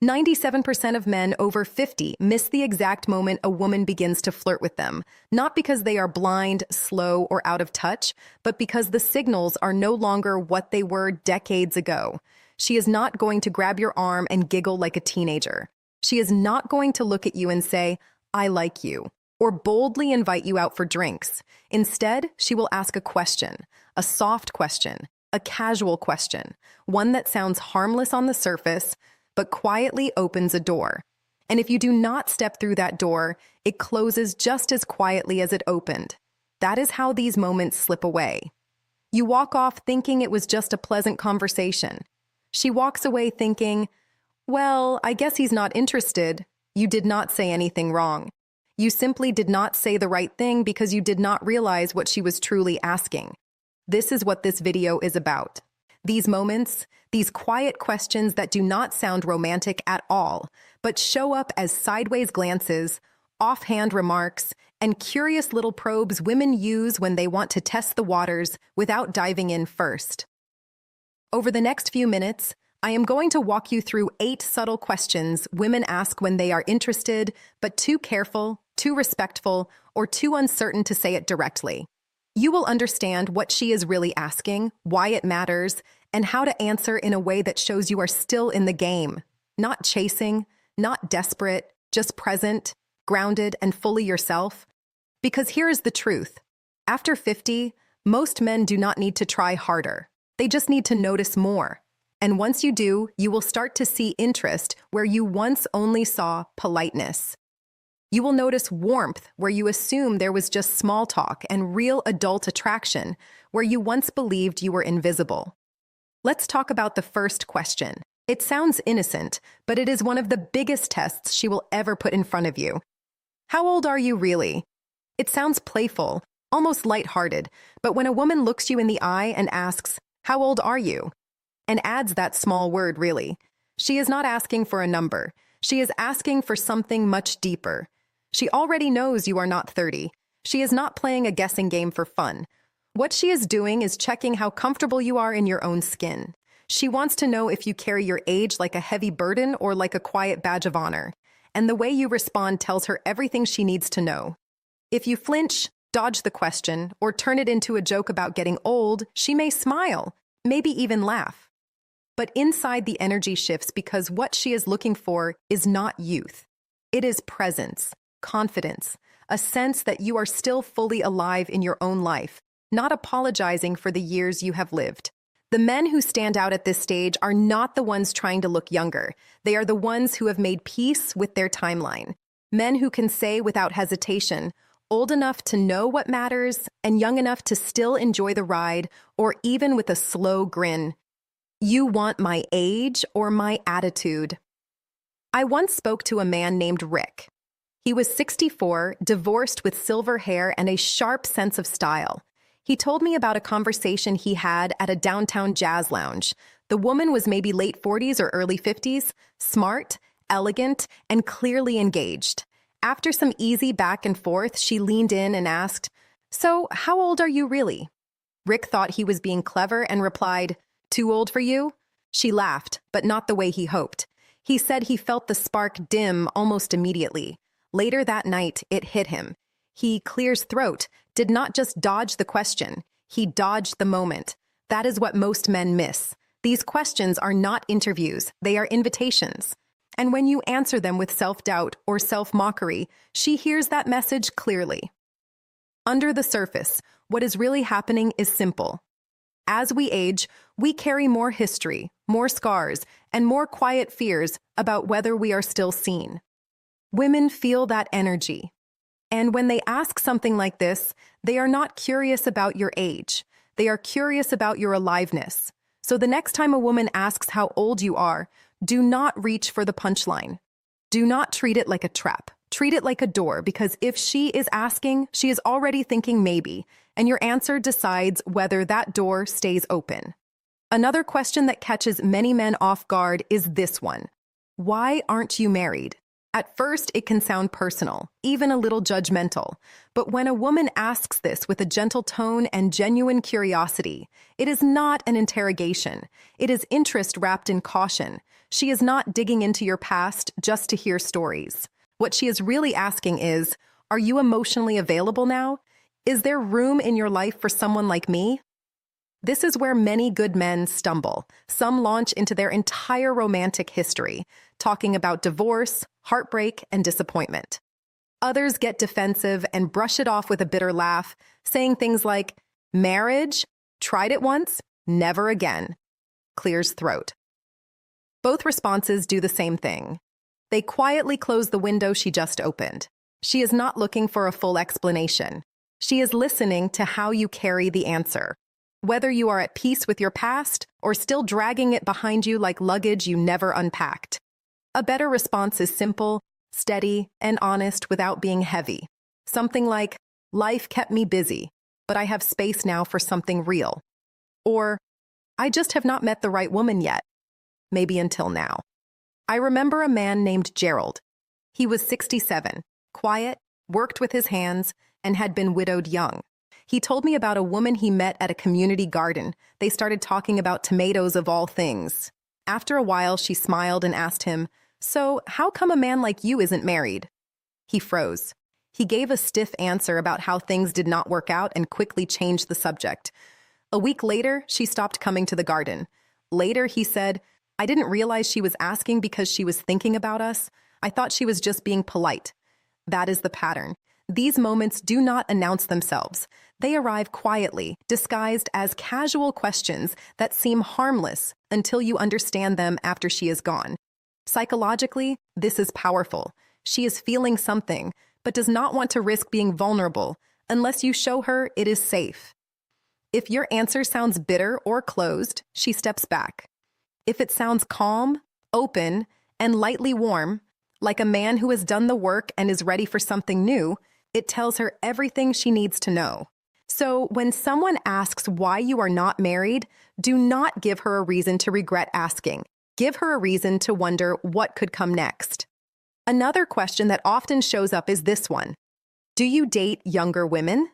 97% of men over 50 miss the exact moment a woman begins to flirt with them, not because they are blind, slow, or out of touch, but because the signals are no longer what they were decades ago. She is not going to grab your arm and giggle like a teenager. She is not going to look at you and say, "I like you," or boldly invite you out for drinks. Instead, she will ask a question, a soft question, a casual question, one that sounds harmless on the surface, but quietly opens a door. And if you do not step through that door, it closes just as quietly as it opened. That is how these moments slip away. You walk off thinking it was just a pleasant conversation. She walks away thinking, "Well, I guess he's not interested." You did not say anything wrong. You simply did not say the right thing because you did not realize what she was truly asking. This is what this video is about. These moments, these quiet questions that do not sound romantic at all, but show up as sideways glances, offhand remarks, and curious little probes women use when they want to test the waters without diving in first. Over the next few minutes, I am going to walk you through 8 subtle questions women ask when they are interested, but too careful, too respectful, or too uncertain to say it directly. You will understand what she is really asking, why it matters, and how to answer in a way that shows you are still in the game, not chasing, not desperate, just present, grounded, and fully yourself. Because here is the truth. After 50, most men do not need to try harder. They just need to notice more. And once you do, you will start to see interest where you once only saw politeness. You will notice warmth where you assume there was just small talk, and real adult attraction where you once believed you were invisible. Let's talk about the first question. It sounds innocent, but it is one of the biggest tests she will ever put in front of you. How old are you really? It sounds playful, almost lighthearted, but when a woman looks you in the eye and asks, "How old are you?" and adds that small word really, she is not asking for a number. She is asking for something much deeper. She already knows you are not 30. She is not playing a guessing game for fun. What she is doing is checking how comfortable you are in your own skin. She wants to know if you carry your age like a heavy burden or like a quiet badge of honor. And the way you respond tells her everything she needs to know. If you flinch, dodge the question, or turn it into a joke about getting old, she may smile, maybe even laugh. But inside the energy shifts because what she is looking for is not youth. It is presence, confidence, a sense that you are still fully alive in your own life, not apologizing for the years you have lived. The men who stand out at this stage are not the ones trying to look younger. They are the ones who have made peace with their timeline. Men who can say without hesitation, old enough to know what matters and young enough to still enjoy the ride, or even with a slow grin, "You want my age or my attitude?" I once spoke to a man named Rick. He was 64, divorced with silver hair and a sharp sense of style. He told me about a conversation he had at a downtown jazz lounge. The woman was maybe late 40s or early 50s, smart, elegant, and clearly engaged. After some easy back and forth, she leaned in and asked, "So, how old are you really?" Rick thought he was being clever and replied, "Too old for you?" She laughed, but not the way he hoped. He said he felt the spark dim almost immediately. Later that night, it hit him. He clears throat, did not just dodge the question, he dodged the moment. That is what most men miss. These questions are not interviews, they are invitations. And when you answer them with self-doubt or self-mockery, she hears that message clearly. Under the surface, what is really happening is simple. As we age, we carry more history, more scars, and more quiet fears about whether we are still seen. Women feel that energy. And when they ask something like this, they are not curious about your age. They are curious about your aliveness. So the next time a woman asks how old you are, do not reach for the punchline. Do not treat it like a trap. Treat it like a door, because if she is asking, she is already thinking maybe, and your answer decides whether that door stays open. Another question that catches many men off guard is this one. Why aren't you married? At first, it can sound personal, even a little judgmental. But when a woman asks this with a gentle tone and genuine curiosity, it is not an interrogation. It is interest wrapped in caution. She is not digging into your past just to hear stories. What she is really asking is, are you emotionally available now? Is there room in your life for someone like me? This is where many good men stumble. Some launch into their entire romantic history, talking about divorce, heartbreak, and disappointment. Others get defensive and brush it off with a bitter laugh, saying things like, marriage? Tried it once? Never again. Clears throat. Both responses do the same thing. They quietly close the window she just opened. She is not looking for a full explanation. She is listening to how you carry the answer. Whether you are at peace with your past or still dragging it behind you like luggage you never unpacked. A better response is simple, steady, and honest without being heavy. Something like, life kept me busy, but I have space now for something real. Or, I just have not met the right woman yet. Maybe until now. I remember a man named Gerald. He was 67, quiet, worked with his hands, and had been widowed young. He told me about a woman he met at a community garden. They started talking about tomatoes of all things. After a while, she smiled and asked him, "So, how come a man like you isn't married?" He froze. He gave a stiff answer about how things did not work out and quickly changed the subject. A week later, she stopped coming to the garden. Later, he said, "I didn't realize she was asking because she was thinking about us. I thought she was just being polite." That is the pattern. These moments do not announce themselves. They arrive quietly, disguised as casual questions that seem harmless until you understand them after she is gone. Psychologically, this is powerful. She is feeling something, but does not want to risk being vulnerable unless you show her it is safe. If your answer sounds bitter or closed, she steps back. If it sounds calm, open, and lightly warm, like a man who has done the work and is ready for something new, it tells her everything she needs to know. So when someone asks why you are not married, do not give her a reason to regret asking. Give her a reason to wonder what could come next. Another question that often shows up is this one. Do you date younger women?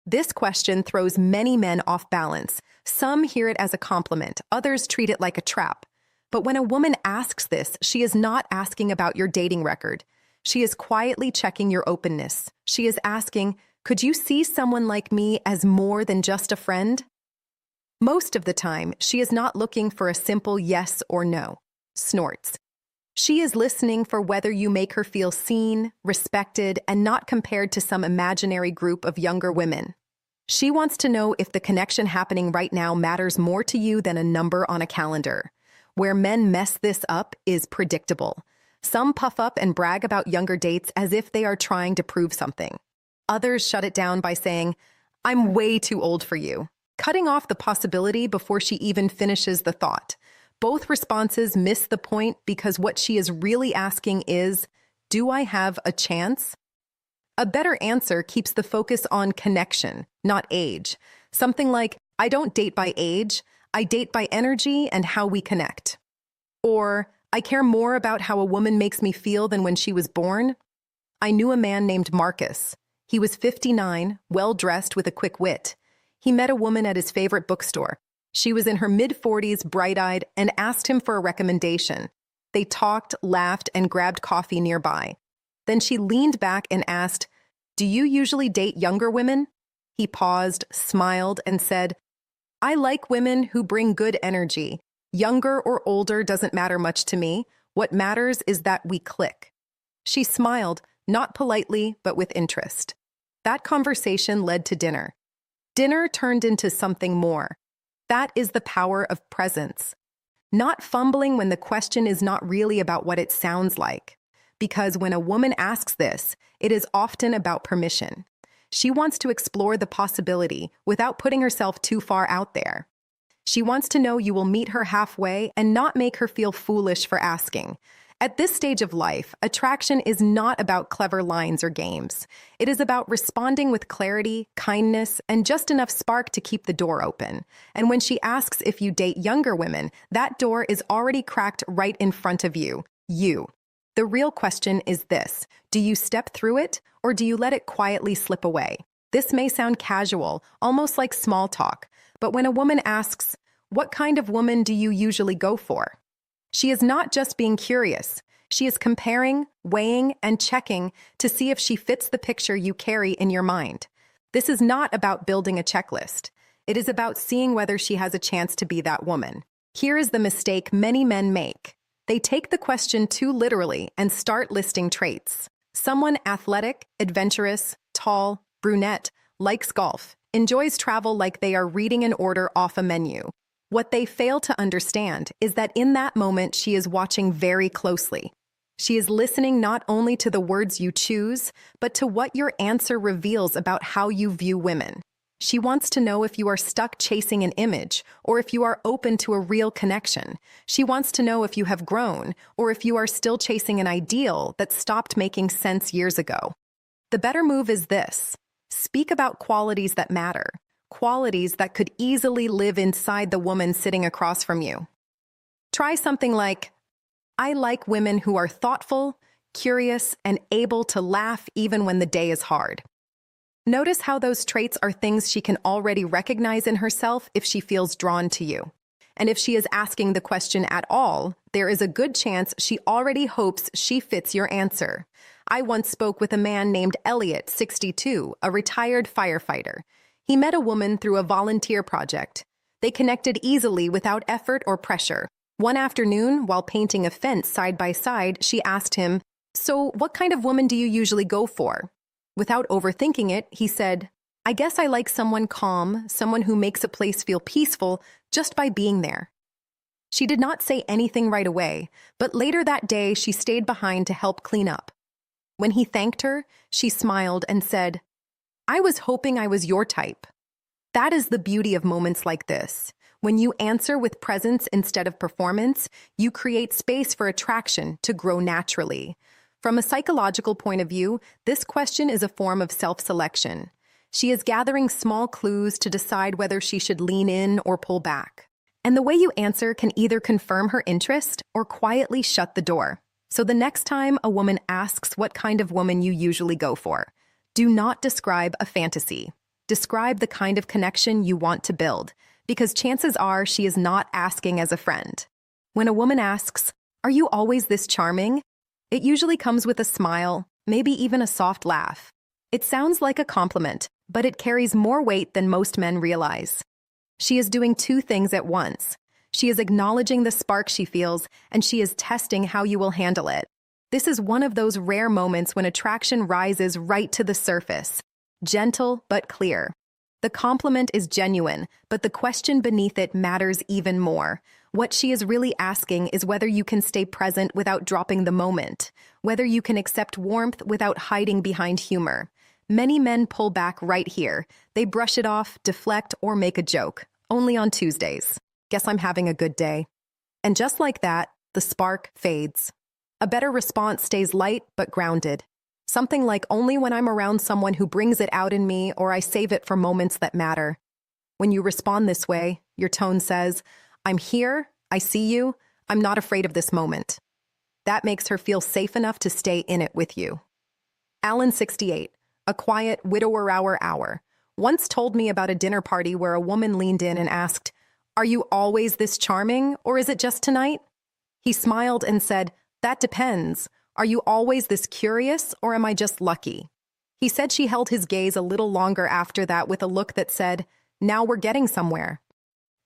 This question throws many men off balance. Some hear it as a compliment, others treat it like a trap. But when a woman asks this, she is not asking about your dating record. She is quietly checking your openness. She is asking, could you see someone like me as more than just a friend? Most of the time, she is not looking for a simple yes or no. Snorts. She is listening for whether you make her feel seen, respected, and not compared to some imaginary group of younger women. She wants to know if the connection happening right now matters more to you than a number on a calendar. Where men mess this up is predictable. Some puff up and brag about younger dates as if they are trying to prove something. Others shut it down by saying, "I'm way too old for you," cutting off the possibility before she even finishes the thought. Both responses miss the point because what she is really asking is, do I have a chance? A better answer keeps the focus on connection, not age. Something like, I don't date by age, I date by energy and how we connect. Or, I care more about how a woman makes me feel than when she was born. I knew a man named Marcus. He was 59, well-dressed with a quick wit. He met a woman at his favorite bookstore. She was in her mid-40s, bright-eyed, and asked him for a recommendation. They talked, laughed, and grabbed coffee nearby. Then she leaned back and asked, "Do you usually date younger women?" He paused, smiled, and said, "I like women who bring good energy. Younger or older doesn't matter much to me. What matters is that we click." She smiled, not politely, but with interest. That conversation led to dinner. Dinner turned into something more. That is the power of presence. Not fumbling when the question is not really about what it sounds like. Because when a woman asks this, it is often about permission. She wants to explore the possibility without putting herself too far out there. She wants to know you will meet her halfway and not make her feel foolish for asking. At this stage of life, attraction is not about clever lines or games. It is about responding with clarity, kindness, and just enough spark to keep the door open. And when she asks if you date younger women, that door is already cracked right in front of you. You. The real question is this: do you step through it, or do you let it quietly slip away? This may sound casual, almost like small talk, but when a woman asks, "What kind of woman do you usually go for?" she is not just being curious. She is comparing, weighing, and checking to see if she fits the picture you carry in your mind. This is not about building a checklist. It is about seeing whether she has a chance to be that woman. Here is the mistake many men make. They take the question too literally and start listing traits. Someone athletic, adventurous, tall, brunette, likes golf, enjoys travel like they are reading an order off a menu. What they fail to understand is that in that moment she is watching very closely. She is listening not only to the words you choose, but to what your answer reveals about how you view women. She wants to know if you are stuck chasing an image or if you are open to a real connection. She wants to know if you have grown or if you are still chasing an ideal that stopped making sense years ago. The better move is this: speak about qualities that matter, qualities that could easily live inside the woman sitting across from you. Try something like, "I like women who are thoughtful, curious, and able to laugh even when the day is hard." Notice how those traits are things she can already recognize in herself if she feels drawn to you. And if she is asking the question at all, there is a good chance she already hopes she fits your answer. I once spoke with a man named Elliot, 62, a retired firefighter. He met a woman through a volunteer project. They connected easily without effort or pressure. One afternoon, while painting a fence side by side, she asked him, "So, what kind of woman do you usually go for?" Without overthinking it, he said, "I guess I like someone calm, someone who makes a place feel peaceful just by being there." She did not say anything right away, but later that day she stayed behind to help clean up. When he thanked her, she smiled and said, "I was hoping I was your type." That is the beauty of moments like this. When you answer with presence instead of performance, you create space for attraction to grow naturally. From a psychological point of view, this question is a form of self-selection. She is gathering small clues to decide whether she should lean in or pull back. And the way you answer can either confirm her interest or quietly shut the door. So the next time a woman asks what kind of woman you usually go for, do not describe a fantasy. Describe the kind of connection you want to build, because chances are she is not asking as a friend. When a woman asks, "Are you always this charming?" it usually comes with a smile, maybe even a soft laugh. It sounds like a compliment, but it carries more weight than most men realize. She is doing two things at once. She is acknowledging the spark she feels, and she is testing how you will handle it. This is one of those rare moments when attraction rises right to the surface, gentle but clear. The compliment is genuine, but the question beneath it matters even more. What she is really asking is whether you can stay present without dropping the moment, whether you can accept warmth without hiding behind humor. Many men pull back right here. They brush it off, deflect, or make a joke. Only on Tuesdays. Guess I'm having a good day. And just like that, the spark fades. A better response stays light but grounded. Something like, "Only when I'm around someone who brings it out in me, or I save it for moments that matter." When you respond this way, your tone says, "I'm here, I see you, I'm not afraid of this moment." That makes her feel safe enough to stay in it with you. Alan, 68, a quiet widower hour, once told me about a dinner party where a woman leaned in and asked, "Are you always this charming, or is it just tonight?" He smiled and said, "That depends. Are you always this curious, or am I just lucky?" He said she held his gaze a little longer after that with a look that said, "Now we're getting somewhere."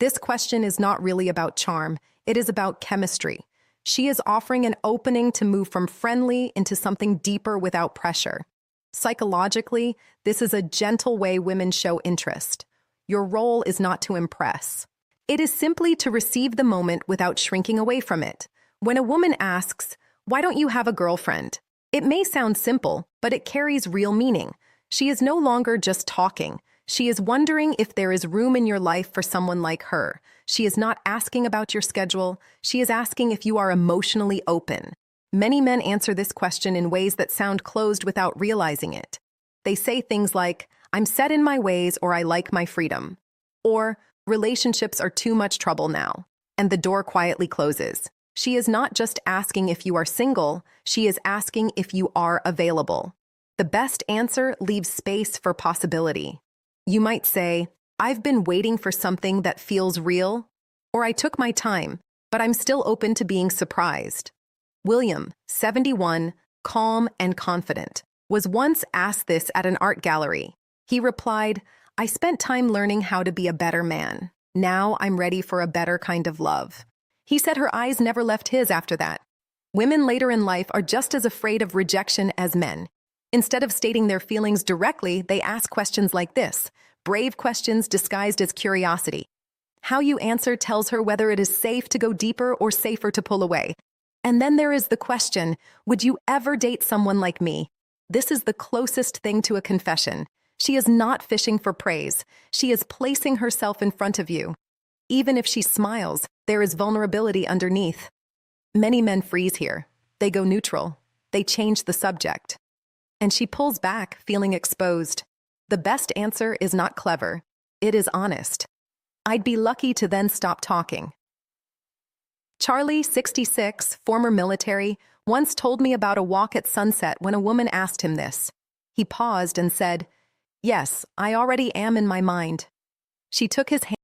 This question is not really about charm. It is about chemistry. She is offering an opening to move from friendly into something deeper without pressure. Psychologically, this is a gentle way women show interest. Your role is not to impress. It is simply to receive the moment without shrinking away from it. When a woman asks, "Why don't you have a girlfriend?" it may sound simple, but it carries real meaning. She is no longer just talking. She is wondering if there is room in your life for someone like her. She is not asking about your schedule. She is asking if you are emotionally open. Many men answer this question in ways that sound closed without realizing it. They say things like, "I'm set in my ways," or "I like my freedom," or "relationships are too much trouble now," and the door quietly closes. She is not just asking if you are single, she is asking if you are available. The best answer leaves space for possibility. You might say, "I've been waiting for something that feels real," or "I took my time, but I'm still open to being surprised." William, 71, calm and confident, was once asked this at an art gallery. He replied, "I spent time learning how to be a better man. Now I'm ready for a better kind of love." He said her eyes never left his after that. Women later in life are just as afraid of rejection as men. Instead of stating their feelings directly, they ask questions like this, brave questions disguised as curiosity. How you answer tells her whether it is safe to go deeper or safer to pull away. And then there is the question, would you ever date someone like me? This is the closest thing to a confession. She is not fishing for praise. She is placing herself in front of you. Even if she smiles, there is vulnerability underneath. Many men freeze here. They go neutral. They change the subject. And she pulls back, feeling exposed. The best answer is not clever. It is honest. "I'd be lucky to then stop talking." Charlie, 66, former military, once told me about a walk at sunset when a woman asked him this. He paused and said, "Yes, I already am in my mind." She took his hand